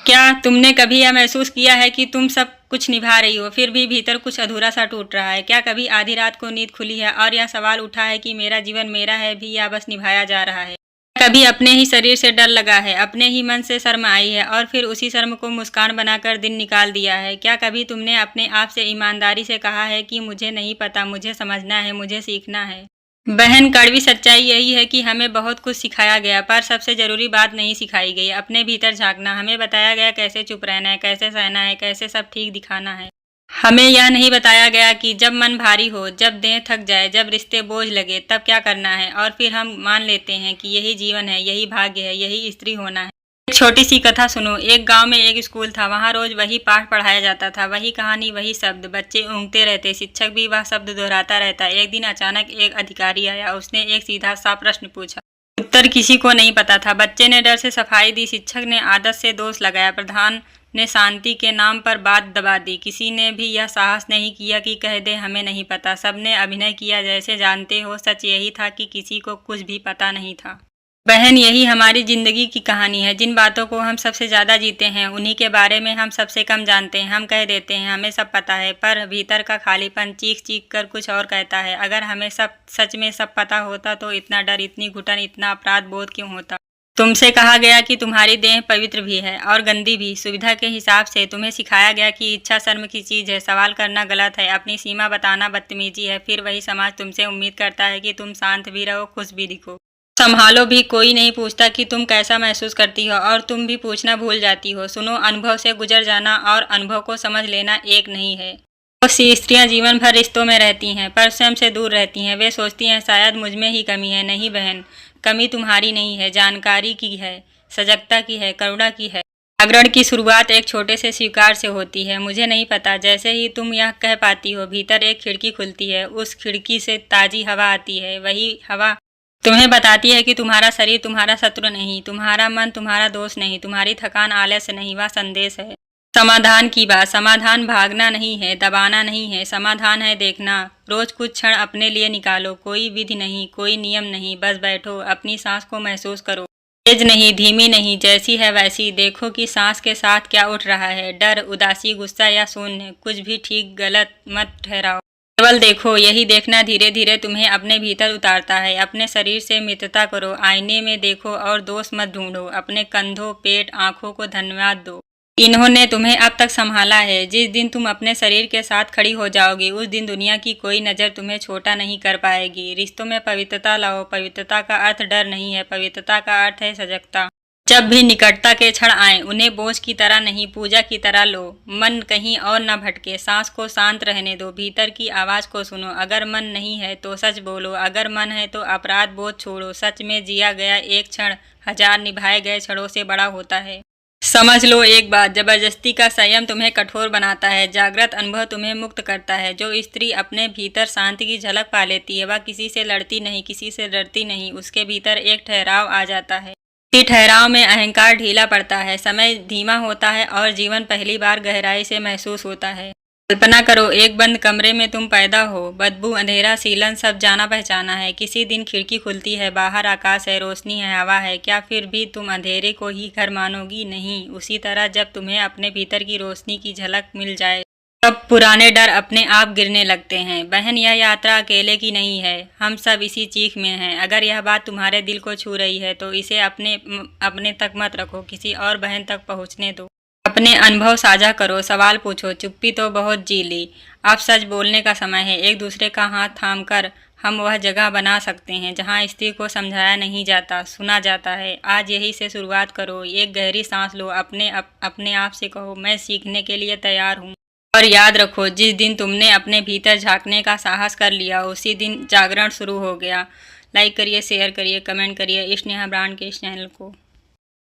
क्या तुमने कभी यह महसूस किया है कि तुम सब कुछ निभा रही हो, फिर भी भीतर कुछ अधूरा सा टूट रहा है? क्या कभी आधी रात को नींद खुली है और यह सवाल उठा है कि मेरा जीवन मेरा है भी या बस निभाया जा रहा है? कभी अपने ही शरीर से डर लगा है, अपने ही मन से शर्म आई है और फिर उसी शर्म को मुस्कान बनाकर दिन निकाल दिया है? क्या कभी तुमने अपने आप से ईमानदारी से कहा है कि मुझे नहीं पता, मुझे समझना है, मुझे सीखना है? बहन, कड़वी सच्चाई यही है कि हमें बहुत कुछ सिखाया गया, पर सबसे ज़रूरी बात नहीं सिखाई गई, अपने भीतर झाँकना। हमें बताया गया कैसे चुप रहना है, कैसे सहना है, कैसे सब ठीक दिखाना है। हमें यह नहीं बताया गया कि जब मन भारी हो, जब देह थक जाए, जब रिश्ते बोझ लगे, तब क्या करना है। और फिर हम मान लेते हैं कि यही जीवन है, यही भाग्य है, यही स्त्री होना है। एक छोटी सी कथा सुनो। एक गांव में एक स्कूल था। वहां रोज वही पाठ पढ़ाया जाता था, वही कहानी, वही शब्द। बच्चे ऊँघते रहते, शिक्षक भी वह शब्द दोहराता रहता। एक दिन अचानक एक अधिकारी आया। उसने एक सीधा सा प्रश्न पूछा। उत्तर किसी को नहीं पता था। बच्चे ने डर से सफाई दी, शिक्षक ने आदत से दोष लगाया, प्रधान ने शांति के नाम पर बात दबा दी। किसी ने भी यह साहस नहीं किया कि कह दे हमें नहीं पता। सबने अभिनय किया जैसे जानते हो। सच यही था कि किसी को कुछ भी पता नहीं था। बहन, यही हमारी जिंदगी की कहानी है। जिन बातों को हम सबसे ज्यादा जीते हैं, उन्हीं के बारे में हम सबसे कम जानते हैं। हम कह देते हैं हमें सब पता है, पर भीतर का खालीपन चीख चीख कर कुछ और कहता है। अगर हमें सब सच में सब पता होता तो इतना डर, इतनी घुटन, इतना अपराध बोध क्यों होता? तुमसे कहा गया कि तुम्हारी देह पवित्र भी है और गंदी भी। सुविधा के हिसाब से तुम्हें सिखाया गया कि इच्छा शर्म की चीज है, सवाल करना गलत है, अपनी सीमा बताना बदतमीजी है। फिर वही समाज तुमसे उम्मीद करता है कि तुम शांत भी रहो, खुश भी दिखो, संभालो भी। कोई नहीं पूछता कि तुम कैसा महसूस करती हो, और तुम भी पूछना भूल जाती हो। सुनो, अनुभव से गुजर जाना और अनुभव को समझ लेना एक नहीं है। बहुत सी स्त्रियां जीवन भर रिश्तों में रहती हैं, पर स्वयं से दूर रहती हैं। वे सोचती हैं शायद मुझ में ही कमी है। नहीं बहन, कमी तुम्हारी नहीं है, जानकारी की है, सजगता की है, करुणा की है। जागरण की शुरुआत एक छोटे से स्वीकार से होती है। मुझे नहीं पता। जैसे ही तुम यह कह पाती हो, भीतर एक खिड़की खुलती है। उस खिड़की से ताजी हवा आती है। वही हवा तुम्हें बताती है कि तुम्हारा शरीर तुम्हारा शत्रु नहीं, तुम्हारा मन तुम्हारा दोस्त नहीं, तुम्हारी थकान आलस्य नहीं, वह संदेश है। समाधान की बात। समाधान भागना नहीं है, दबाना नहीं है। समाधान है देखना। रोज कुछ क्षण अपने लिए निकालो। कोई विधि नहीं, कोई नियम नहीं, बस बैठो, अपनी सांस को महसूस करो। तेज नहीं, धीमी नहीं, जैसी है वैसी। देखो कि सांस के साथ क्या उठ रहा है, डर, उदासी, गुस्सा या शून्य। कुछ भी ठीक गलत मत ठहराओ, केवल देखो। यही देखना धीरे धीरे तुम्हें अपने भीतर उतारता है। अपने शरीर से मित्रता करो, आईने में देखो और दोष मत ढूंढो। अपने कंधों, पेट, आंखों को धन्यवाद दो। इन्होंने तुम्हें अब तक संभाला है। जिस दिन तुम अपने शरीर के साथ खड़ी हो जाओगी, उस दिन दुनिया की कोई नज़र तुम्हें छोटा नहीं कर पाएगी। रिश्तों में पवित्रता लाओ। पवित्रता का अर्थ डर नहीं है, पवित्रता का अर्थ है सजगता। जब भी निकटता के क्षण आए, उन्हें बोझ की तरह नहीं, पूजा की तरह लो। मन कहीं और न भटके, सांस को शांत रहने दो, भीतर की आवाज को सुनो। अगर मन नहीं है तो सच बोलो, अगर मन है तो अपराध बोध छोड़ो। सच में जिया गया एक क्षण हजार निभाए गए क्षणों से बड़ा होता है। समझ लो एक बात, जबरदस्ती का संयम तुम्हें कठोर बनाता है, जागृत अनुभव तुम्हें मुक्त करता है। जो स्त्री अपने भीतर शांति की झलक पा लेती है, वह किसी से लड़ती नहीं, किसी से डरती नहीं। उसके भीतर एक ठहराव आ जाता है। इसी ठहराव में अहंकार ढीला पड़ता है, समय धीमा होता है और जीवन पहली बार गहराई से महसूस होता है। कल्पना करो, एक बंद कमरे में तुम पैदा हो। बदबू, अंधेरा, सीलन सब जाना पहचाना है। किसी दिन खिड़की खुलती है, बाहर आकाश है, रोशनी है, हवा है। क्या फिर भी तुम अंधेरे को ही घर मानोगी? नहीं। उसी तरह जब तुम्हें अपने भीतर की रोशनी की झलक मिल जाए, तब पुराने डर अपने आप गिरने लगते हैं। बहन, यह यात्रा अकेले की नहीं है, हम सब इसी चीख में हैं। अगर यह बात तुम्हारे दिल को छू रही है तो इसे अपने तक मत रखो, किसी और बहन तक पहुंचने दो। अपने अनुभव साझा करो, सवाल पूछो। चुप्पी तो बहुत जी ली, अब सच बोलने का समय है। एक दूसरे का हाथ थाम कर हम वह जगह बना सकते हैं जहाँ स्त्री को समझाया नहीं जाता, सुना जाता है। आज यही से शुरुआत करो। एक गहरी सांस लो, अपने आप से कहो, मैं सीखने के लिए तैयार हूँ। और याद रखो, जिस दिन तुमने अपने भीतर झांकने का साहस कर लिया, उसी दिन जागरण शुरू हो गया। लाइक करिए, शेयर करिए, कमेंट करिए स्नेहा ब्रांड के इस चैनल को।